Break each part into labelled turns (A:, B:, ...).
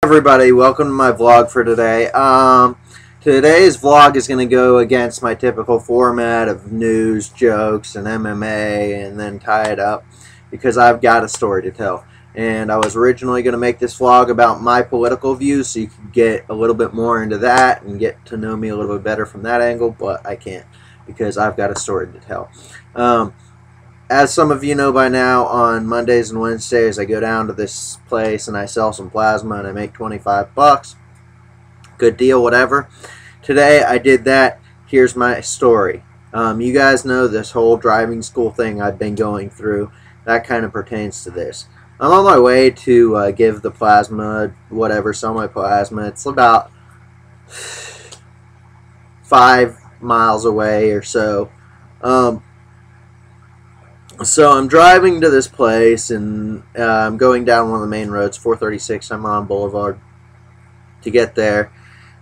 A: Everybody, welcome to my vlog for today. Today's vlog is going to go against my typical format of news, jokes, and MMA, and then tie it up because I've got a story to tell. And I was originally going to make this vlog about my political views so you can get a little bit more into that and get to know me a little bit better from that angle, but I can't because I've got a story to tell. As some of you know by now, on Mondays and Wednesdays I go down to this place and I sell some plasma and I make 25 bucks. Good deal, whatever. Today I did that. Here's my story. You guys know this whole driving school thing I've been going through. That kind of pertains to this. I'm on my way to give the plasma, whatever, sell my plasma. It's about 5 miles away or so. So I'm driving to this place, and I'm going down one of the main roads, 436. I'm on Boulevard to get there,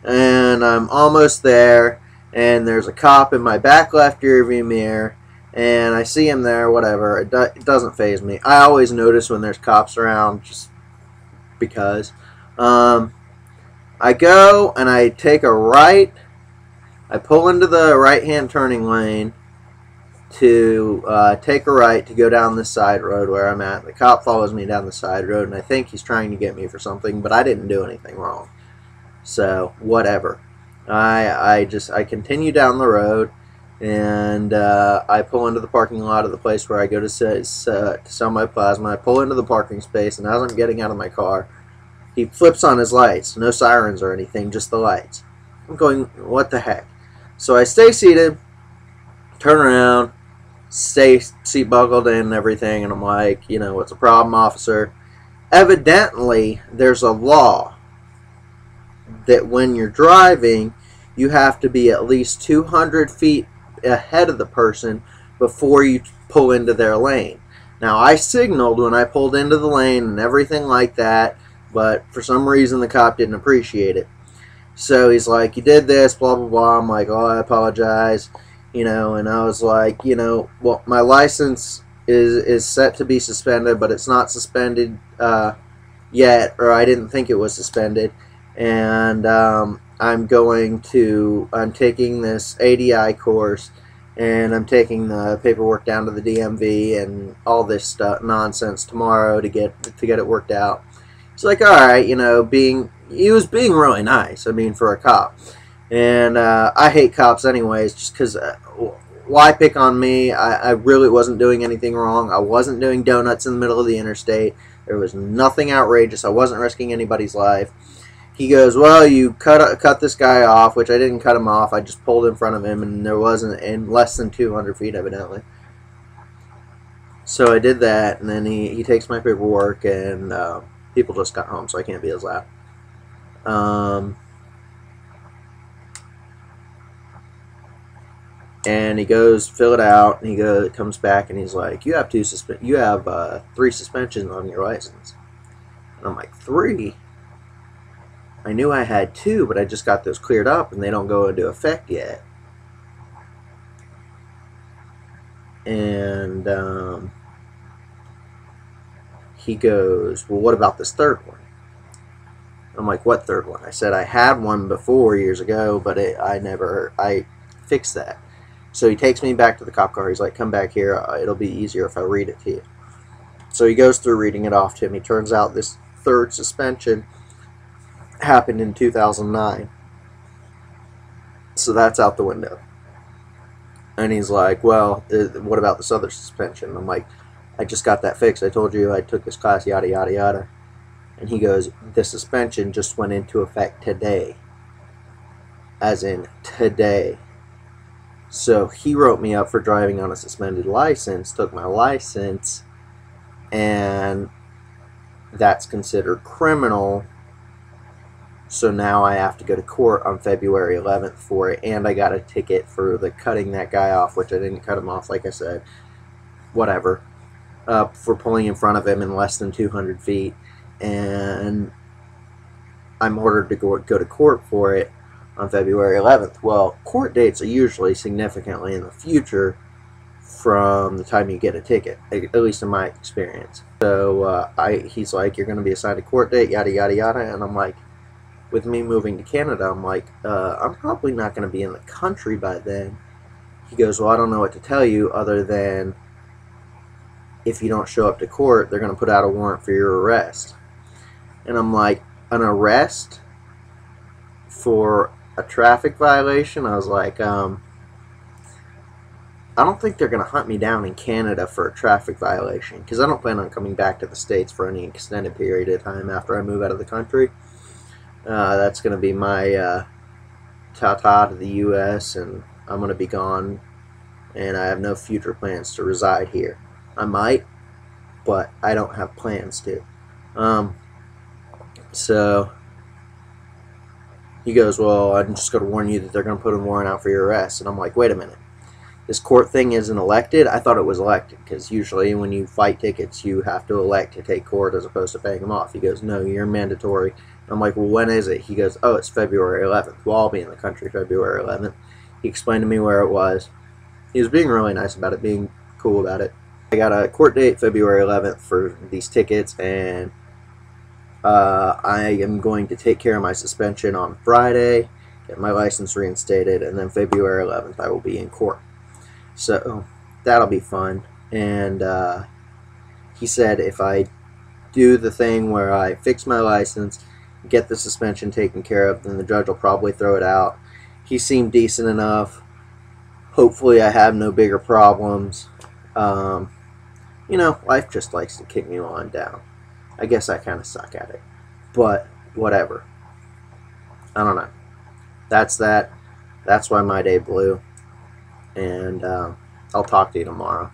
A: and I'm almost there, and there's a cop in my back left rearview mirror, and I see him there, whatever. It doesn't faze me. I always notice when there's cops around, just because. I go, and I take a right. I pull into the right-hand turning lane to take a right to go down this side road where I'm at. The cop follows me down the side road, and I think he's trying to get me for something, but I didn't do anything wrong. So, whatever. I continue down the road, and I pull into the parking lot of the place where I go to sell my plasma. I pull into the parking space, and as I'm getting out of my car, he flips on his lights. No sirens or anything, just the lights. I'm going, what the heck? So I stay seated, turn around, stay seat buckled in and everything, and I'm like, you know, what's the problem, officer? Evidently, there's a law that when you're driving, you have to be at least 200 feet ahead of the person before you pull into their lane. Now, I signaled when I pulled into the lane and everything like that, but for some reason the cop didn't appreciate it. So he's like, you did this, blah, blah, blah. I'm like, oh, I apologize. You know, and I was like, you know, well, my license is set to be suspended, but it's not suspended yet, or I didn't think it was suspended. And I'm taking this ADI course, and I'm taking the paperwork down to the DMV and all this stuff nonsense tomorrow to get it worked out. It's like, all right, you know, he was being really nice. I mean, for a cop. And I hate cops anyways, just because why pick on me? I really wasn't doing anything wrong. I wasn't doing donuts in the middle of the interstate. There was nothing outrageous. I wasn't risking anybody's life. He goes, well, you cut this guy off, which I didn't cut him off. I just pulled in front of him, and there wasn't in less than 200 feet, evidently. So I did that, and then he takes my paperwork, and people just got home, so I can't be as loud. And he goes, fill it out, and he comes back, and he's like, you have 3 suspensions on your license. And I'm like, 3? I knew I had 2, but I just got those cleared up, and they don't go into effect yet. And he goes, well, what about this 3rd one? I'm like, what 3rd one? I said I had one before years ago, but I fixed that. So he takes me back to the cop car. He's like, come back here. It'll be easier if I read it to you. So he goes through reading it off to me. Turns out this 3rd suspension happened in 2009. So that's out the window. And he's like, well, what about this other suspension? I'm like, I just got that fixed. I told you I took this class, yada, yada, yada. And he goes, the suspension just went into effect today. As in today. So he wrote me up for driving on a suspended license, took my license, and that's considered criminal. So now I have to go to court on February 11th for it, and I got a ticket for cutting that guy off, which I didn't cut him off, like I said. Whatever. For pulling in front of him in less than 200 feet. And I'm ordered to go to court for it on February 11th. Well, court dates are usually significantly in the future from the time you get a ticket, at least in my experience. So he's like, you're going to be assigned a court date, yada, yada, yada. And I'm like, with me moving to Canada, I'm like, I'm probably not going to be in the country by then. He goes, well, I don't know what to tell you other than if you don't show up to court, they're going to put out a warrant for your arrest. And I'm like, an arrest for a traffic violation? I was like, I don't think they're going to hunt me down in Canada for a traffic violation, because I don't plan on coming back to the States for any extended period of time after I move out of the country. That's going to be my ta-ta to the U.S., and I'm going to be gone, and I have no future plans to reside here. I might, but I don't have plans to. So he goes, well, I'm just going to warn you that they're going to put a warrant out for your arrest. And I'm like, wait a minute. This court thing isn't elected? I thought it was elected, because usually when you fight tickets, you have to elect to take court as opposed to paying them off. He goes, no, you're mandatory. I'm like, well, when is it? He goes, oh, it's February 11th. Well, I'll be in the country February 11th. He explained to me where it was. He was being really nice about it, being cool about it. I got a court date February 11th for these tickets, and I am going to take care of my suspension on Friday, get my license reinstated, and then February 11th I will be in court. So that'll be fun. And he said if I do the thing where I fix my license, get the suspension taken care of, then the judge will probably throw it out. He seemed decent enough. Hopefully I have no bigger problems. You know, life just likes to kick me while I'm down. I guess I kind of suck at it. But whatever. I don't know. That's that. That's why my day blew. And I'll talk to you tomorrow.